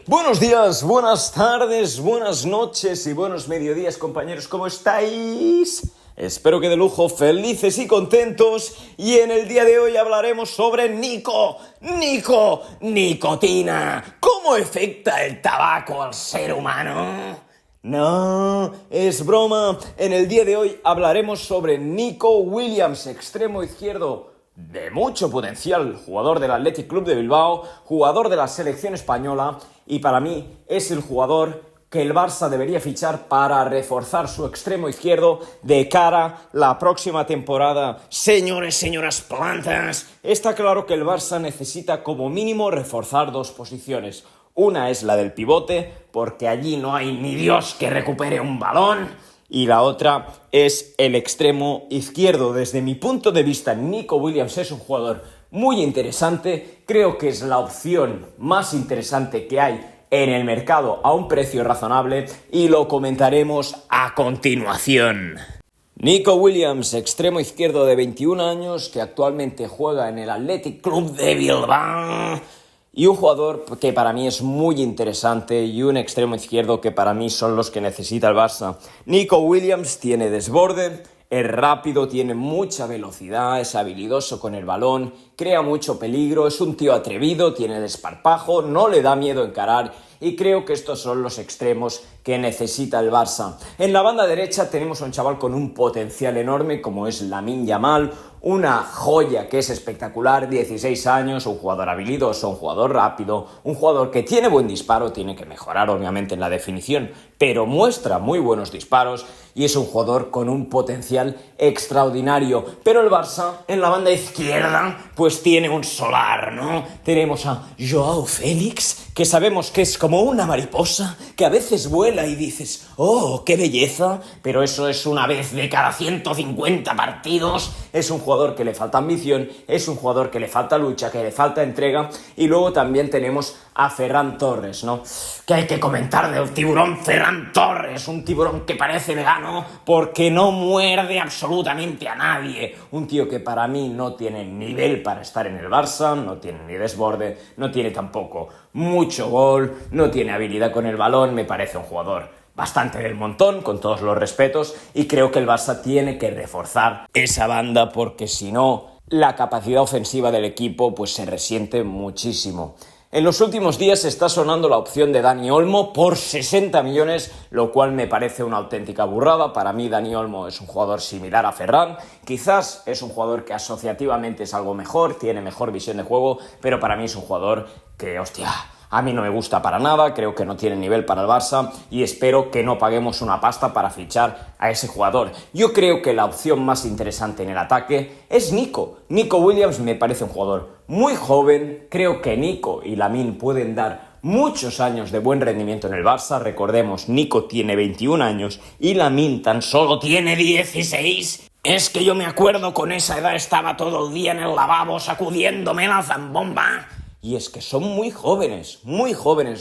Buenos días, buenas tardes, buenas noches y buenos mediodías, compañeros, ¿cómo estáis? Espero que de lujo, felices y contentos. Y en el día de hoy hablaremos sobre nicotina. ¿Cómo afecta el tabaco al ser humano? No, es broma. En el día de hoy hablaremos sobre Nico Williams, extremo izquierdo de mucho potencial, jugador del Athletic Club de Bilbao, jugador de la selección española, y para mí es el jugador que el Barça debería fichar para reforzar su extremo izquierdo de cara a la próxima temporada. Señores, señoras plantas, está claro que el Barça necesita como mínimo reforzar dos posiciones. Una es la del pivote, porque allí no hay ni Dios que recupere un balón. Y la otra es el extremo izquierdo. Desde mi punto de vista, Nico Williams es un jugador muy interesante. Creo que es la opción más interesante que hay en el mercado a un precio razonable y lo comentaremos a continuación. Nico Williams, extremo izquierdo de 21 años, que actualmente juega en el Athletic Club de Bilbao. Y un jugador que para mí es muy interesante y un extremo izquierdo que para mí son los que necesita el Barça. Nico Williams tiene desborde, es rápido, tiene mucha velocidad, es habilidoso con el balón, crea mucho peligro, es un tío atrevido, tiene desparpajo, no le da miedo encarar y creo que estos son los extremos que necesita el Barça. En la banda derecha tenemos a un chaval con un potencial enorme como es Lamine Yamal, una joya que es espectacular, 16 años, un jugador habilidoso, un jugador rápido, un jugador que tiene buen disparo, tiene que mejorar obviamente en la definición, pero muestra muy buenos disparos y es un jugador con un potencial extraordinario. Pero el Barça en la banda izquierda pues tiene un solar, ¿no? Tenemos a Joao Félix, que sabemos que es como una mariposa, que a veces vuela y dices, ¡oh, qué belleza! Pero eso es una vez de cada 150 partidos. Es un jugador que le falta ambición, es un jugador que le falta lucha, que le falta entrega. Y luego también tenemos a Ferran Torres, ¿no? ¿Qué hay que comentar del tiburón Ferran Torres? Un tiburón que parece vegano porque no muerde absolutamente a nadie. Un tío que para mí no tiene nivel para estar en el Barça, no tiene ni desborde, no tiene tampoco mucho gol, no tiene habilidad con el balón. Me parece un jugador bastante del montón, con todos los respetos, y creo que el Barça tiene que reforzar esa banda porque si no, la capacidad ofensiva del equipo pues se resiente muchísimo. En los últimos días está sonando la opción de Dani Olmo por 60 millones, lo cual me parece una auténtica burrada. Para mí Dani Olmo es un jugador similar a Ferran, quizás es un jugador que asociativamente es algo mejor, tiene mejor visión de juego, pero para mí es un jugador que, a mí no me gusta para nada, creo que no tiene nivel para el Barça y espero que no paguemos una pasta para fichar a ese jugador. Yo creo que la opción más interesante en el ataque es Nico. Nico Williams me parece un jugador muy joven, creo que Nico y Lamine pueden dar muchos años de buen rendimiento en el Barça. Recordemos, Nico tiene 21 años y Lamine tan solo tiene 16. Es que yo me acuerdo con esa edad estaba todo el día en el lavabo sacudiéndome la zambomba. Y es que son muy jóvenes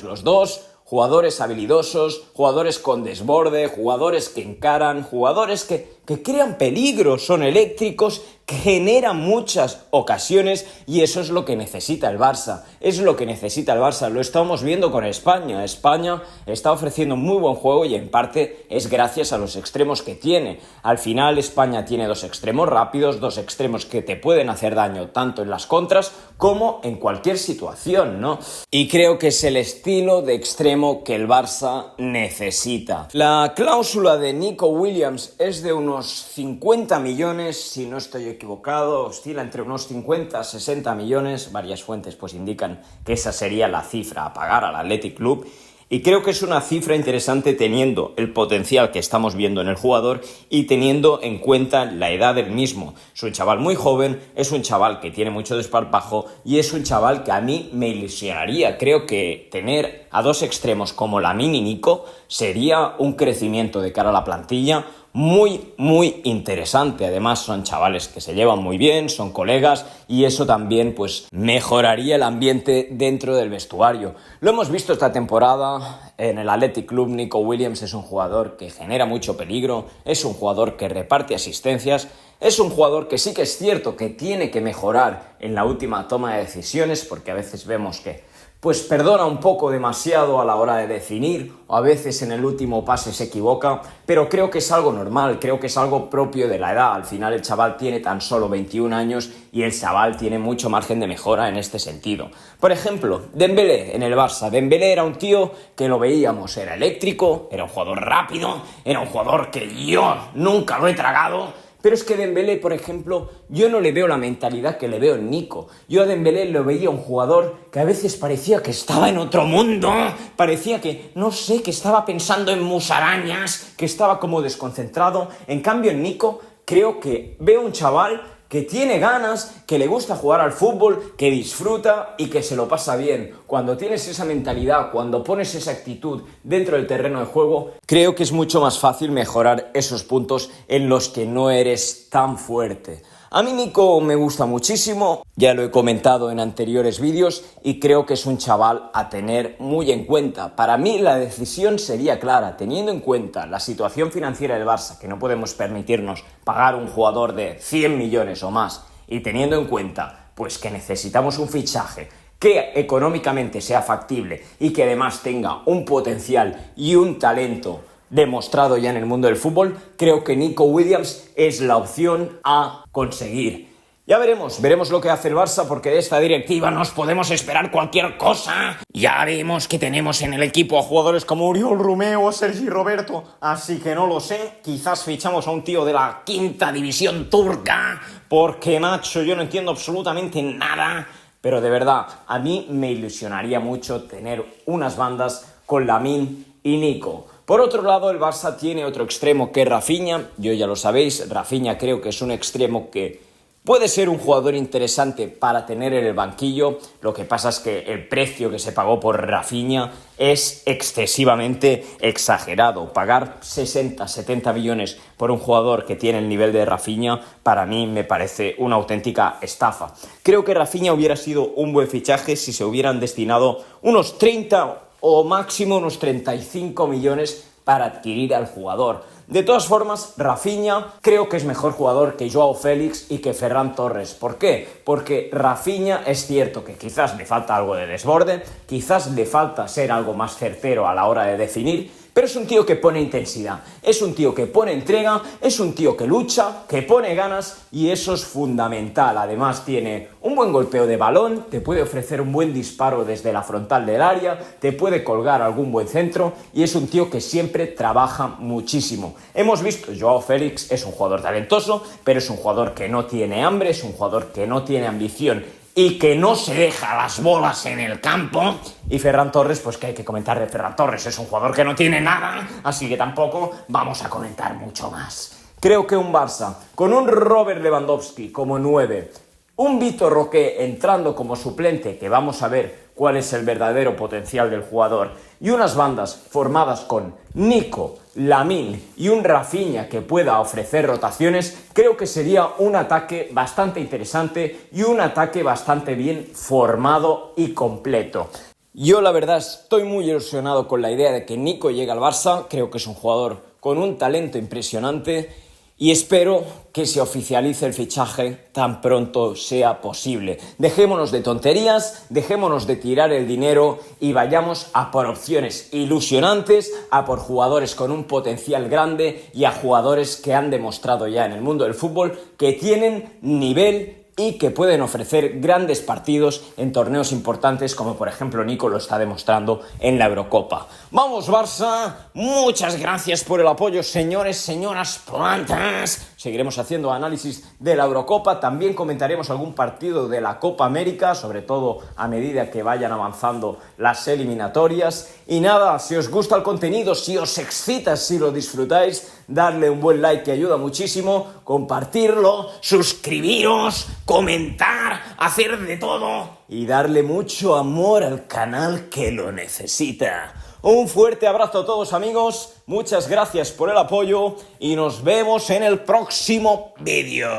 los dos, jugadores habilidosos, jugadores con desborde, jugadores que encaran, jugadores que crean peligro, son eléctricos, que generan muchas ocasiones y eso es lo que necesita el Barça, lo estamos viendo con España. España está ofreciendo muy buen juego y en parte es gracias a los extremos que tiene. Al final España tiene dos extremos rápidos, dos extremos que te pueden hacer daño tanto en las contras como en cualquier situación, ¿no? Y creo que es el estilo de extremo que el Barça necesita. La cláusula de Nico Williams es de unos 50 millones, si no estoy equivocado, oscila entre unos 50 a 60 millones, varias fuentes pues indican que esa sería la cifra a pagar al Athletic Club y creo que es una cifra interesante teniendo el potencial que estamos viendo en el jugador y teniendo en cuenta la edad del mismo. Es un chaval muy joven, es un chaval que tiene mucho desparpajo y es un chaval que a mí me ilusionaría. Creo que tener a dos extremos como Lamine y Nico sería un crecimiento de cara a la plantilla muy interesante. Además son chavales que se llevan muy bien, son colegas y eso también pues mejoraría el ambiente dentro del vestuario. Lo hemos visto esta temporada en el Athletic Club. Nico Williams es un jugador que genera mucho peligro, es un jugador que reparte asistencias, es un jugador que sí que es cierto que tiene que mejorar en la última toma de decisiones porque a veces vemos que pues perdona un poco demasiado a la hora de definir, o a veces en el último pase se equivoca, pero creo que es algo normal, creo que es algo propio de la edad. Al final el chaval tiene tan solo 21 años y el chaval tiene mucho margen de mejora en este sentido. Por ejemplo, Dembélé en el Barça. Dembélé era un tío que lo veíamos, era eléctrico, era un jugador rápido, era un jugador que yo nunca lo he tragado. Pero es que Dembélé, por ejemplo, yo no le veo la mentalidad que le veo en Nico. Yo a Dembélé lo veía un jugador que a veces parecía que estaba en otro mundo, parecía que, no sé, que estaba pensando en musarañas, que estaba como desconcentrado. En cambio, en Nico creo que veo un chaval que tiene ganas, que le gusta jugar al fútbol, que disfruta y que se lo pasa bien. Cuando tienes esa mentalidad, cuando pones esa actitud dentro del terreno de juego, creo que es mucho más fácil mejorar esos puntos en los que no eres tan fuerte. A mí Nico me gusta muchísimo, ya lo he comentado en anteriores vídeos y creo que es un chaval a tener muy en cuenta. Para mí la decisión sería clara, teniendo en cuenta la situación financiera del Barça, que no podemos permitirnos pagar un jugador de 100 millones o más, y teniendo en cuenta pues que necesitamos un fichaje que económicamente sea factible y que además tenga un potencial y un talento demostrado ya en el mundo del fútbol, creo que Nico Williams es la opción a conseguir. Ya veremos lo que hace el Barça, porque de esta directiva nos podemos esperar cualquier cosa. Ya vemos que tenemos en el equipo a jugadores como Oriol Romeu o Sergi Roberto, así que no lo sé, quizás fichamos a un tío de la 5ª división turca, porque macho, yo no entiendo absolutamente nada, pero de verdad, a mí me ilusionaría mucho tener unas bandas con Lamine y Nico. Por otro lado, el Barça tiene otro extremo que es Rafinha. Yo ya lo sabéis, Rafinha creo que es un extremo que puede ser un jugador interesante para tener en el banquillo. Lo que pasa es que el precio que se pagó por Rafinha es excesivamente exagerado. Pagar 60, 70 millones por un jugador que tiene el nivel de Rafinha, para mí me parece una auténtica estafa. Creo que Rafinha hubiera sido un buen fichaje si se hubieran destinado unos 30 o máximo unos 35 millones para adquirir al jugador. De todas formas, Rafinha creo que es mejor jugador que Joao Félix y que Ferran Torres. ¿Por qué? Porque Rafinha es cierto que quizás le falta algo de desborde, quizás le falta ser algo más certero a la hora de definir, pero es un tío que pone intensidad, es un tío que pone entrega, es un tío que lucha, que pone ganas y eso es fundamental. Además tiene un buen golpeo de balón, te puede ofrecer un buen disparo desde la frontal del área, te puede colgar algún buen centro y es un tío que siempre trabaja muchísimo. Hemos visto, Joao Félix es un jugador talentoso, pero es un jugador que no tiene hambre, es un jugador que no tiene ambición y que no se deja las bolas en el campo. Y Ferran Torres, pues que hay que comentar de Ferran Torres, es un jugador que no tiene nada, así que tampoco vamos a comentar mucho más. Creo que un Barça con un Robert Lewandowski como 9, un Vitor Roque entrando como suplente, que vamos a ver cuál es el verdadero potencial del jugador, y unas bandas formadas con Nico, Lamine y un Rafinha que pueda ofrecer rotaciones, creo que sería un ataque bastante interesante y un ataque bastante bien formado y completo. Yo la verdad estoy muy ilusionado con la idea de que Nico llegue al Barça, creo que es un jugador con un talento impresionante y espero que se oficialice el fichaje tan pronto sea posible. Dejémonos de tonterías, dejémonos de tirar el dinero y vayamos a por opciones ilusionantes, a por jugadores con un potencial grande y a jugadores que han demostrado ya en el mundo del fútbol que tienen nivel y que pueden ofrecer grandes partidos en torneos importantes, como por ejemplo Nico lo está demostrando en la Eurocopa. ¡Vamos Barça! Muchas gracias por el apoyo, señores, señoras, plantas. Seguiremos haciendo análisis de la Eurocopa, también comentaremos algún partido de la Copa América, sobre todo a medida que vayan avanzando las eliminatorias. Y nada, si os gusta el contenido, si os excita, si lo disfrutáis, darle un buen like que ayuda muchísimo, compartirlo, suscribiros, comentar, hacer de todo y darle mucho amor al canal que lo necesita. Un fuerte abrazo a todos amigos, muchas gracias por el apoyo y nos vemos en el próximo vídeo.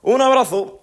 Un abrazo.